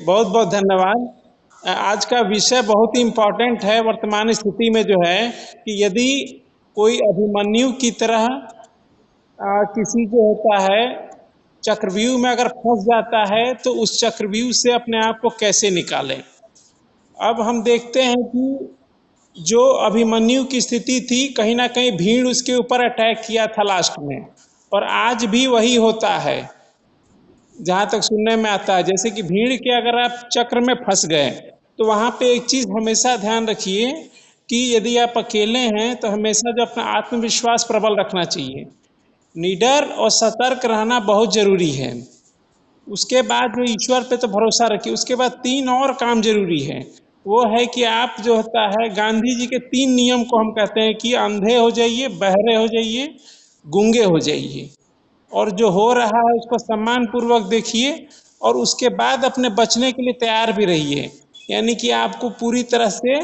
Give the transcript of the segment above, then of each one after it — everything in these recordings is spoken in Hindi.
बहुत बहुत धन्यवाद। आज का विषय बहुत ही इम्पोर्टेंट है वर्तमान स्थिति में जो है कि यदि कोई अभिमन्यु की तरह किसी जो होता है चक्रव्यूह में अगर फंस जाता है तो उस चक्रव्यूह से अपने आप को कैसे निकालें। अब हम देखते हैं कि जो अभिमन्यु की स्थिति थी कहीं ना कहीं भीड़ उसके ऊपर अटैक किया था लास्ट में, और आज भी वही होता है जहां तक सुनने में आता है। जैसे कि भीड़ के अगर आप चक्र में फंस गए तो वहां पे एक चीज हमेशा ध्यान रखिए कि यदि आप अकेले हैं तो हमेशा जो अपना आत्मविश्वास प्रबल रखना चाहिए, निडर और सतर्क रहना बहुत जरूरी है। उसके बाद जो ईश्वर पे तो भरोसा रखिए। उसके बाद तीन और काम जरूरी है, वो है कि आप जो होता है गांधी जी के तीन नियम को हम कहते हैं कि अंधे हो जाइए, बहरे हो जाइए, गूंगे हो जाइए, और जो हो रहा है उसको सम्मान पूर्वक देखिए, और उसके बाद अपने बचने के लिए तैयार भी रहिए। यानी कि आपको पूरी तरह से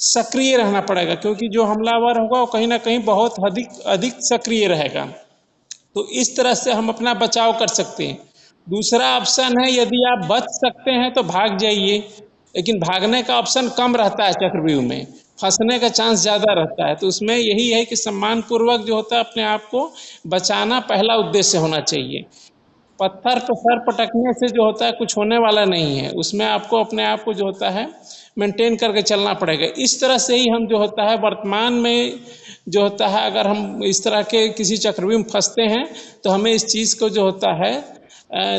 सक्रिय रहना पड़ेगा, क्योंकि जो हमलावर होगा वो कहीं ना कहीं बहुत अधिक अधिक सक्रिय रहेगा। तो इस तरह से हम अपना बचाव कर सकते हैं। दूसरा ऑप्शन है, यदि आप बच सकते हैं तो भाग जाइए, लेकिन भागने का ऑप्शन कम रहता है चक्रव्यूह में, फंसने का चांस ज़्यादा रहता है। तो उसमें यही है कि सम्मान पूर्वक जो होता है अपने आप को बचाना पहला उद्देश्य होना चाहिए। पत्थर पे सर पटकने से जो होता है कुछ होने वाला नहीं है, उसमें आपको अपने आप को जो होता है मेंटेन करके चलना पड़ेगा। इस तरह से ही हम जो होता है वर्तमान में जो होता है अगर हम इस तरह के किसी चक्रव्यूह में फंसते हैं तो हमें इस चीज़ को जो होता है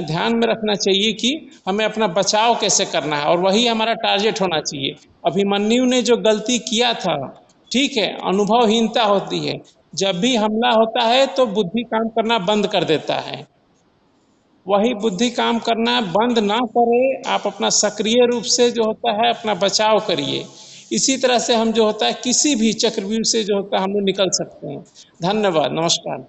ध्यान में रखना चाहिए कि हमें अपना बचाव कैसे करना है, और वही हमारा टारगेट होना चाहिए। अभिमन्यु ने जो गलती किया था, ठीक है, अनुभवहीनता होती है। जब भी हमला होता है तो बुद्धि काम करना बंद कर देता है, वही बुद्धि काम करना बंद ना करे, आप अपना सक्रिय रूप से जो होता है अपना बचाव करिए। इसी तरह से हम जो होता है किसी भी चक्रव्यूह से जो होता है हम लोग निकल सकते हैं। धन्यवाद, नमस्कार।